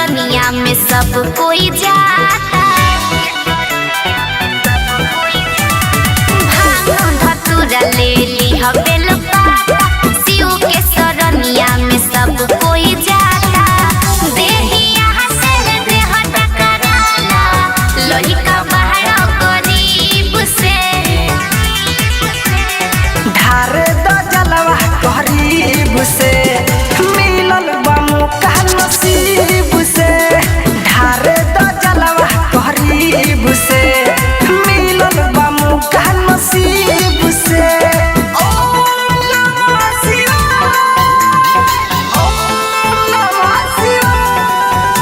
सरनिया में सब कोई जाता। भांग धतूरा ले ली हवेल पाता, शिव के सरनिया में सब कोई जाता। देहिया से देह टकराला, लइका बहरा गरीब से। ढारे द जलवा गरीब से, मिलल बा मौका नसीब से। ढारे द जलवा गरीब से, मिलल बा मौका नसीब से। ओम नमः शिवाय, ओम नमः शिवाय।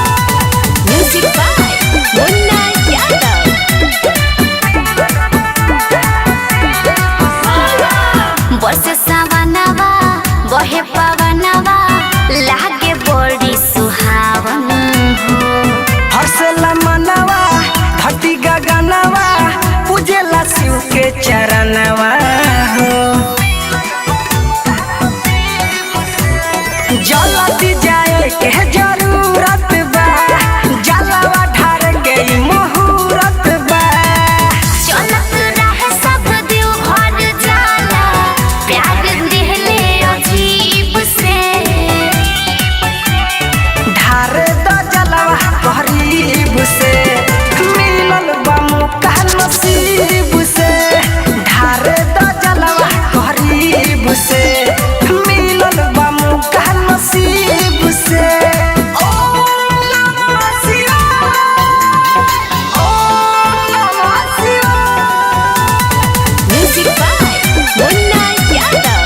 Music by Munna Yadav. बरसे सावनवा बहे पवनवा, लागे बड़ी सुहावन हो। हर्षला मनवा धरती गगनवा, पूजेला शिव के चरणवा हो। जल्दी जाए के जरूरत बा, जलवा ढार के ई मुहूर्त बा। चलत रहे सब देव घर जाला, प्यार दिहले अजीब से। ढार द जलवा गरीब से, मिलल बा मौका नसीब से। ढार द जलवा गरीब से, मिलल बा मौका नसीब से। ओम नमः शिवाय, ओम नमः शिवाय। Music by Munna Yadav.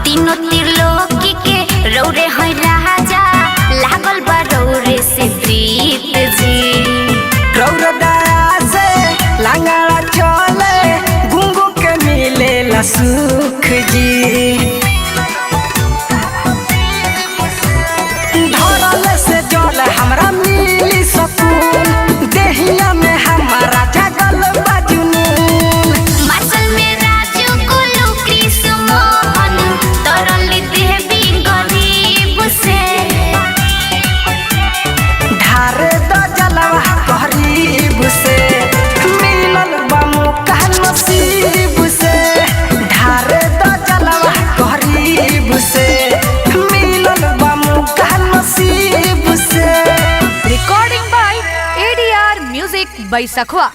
तीनों त्रिलोकी के रौरे है राजा, लागल बा रौरे से प्रीत जी। रौर दया से लांगड़ा चले, गुंगू के मिलेला सुख जी। धरल से जल हमरा मिली सकून, देहिया में हमारा जगल बा जुनून। माचल में राजू कुलू कृष्ण मोहन, तरली देवी गरीब से। ढारे द जलवा गरीब से, मिलल बा मौका नसीब से। ढारे द जलवा गरीब से, मिलल बा मौका नसीब से। Recording by ADR Music by Sakhwa.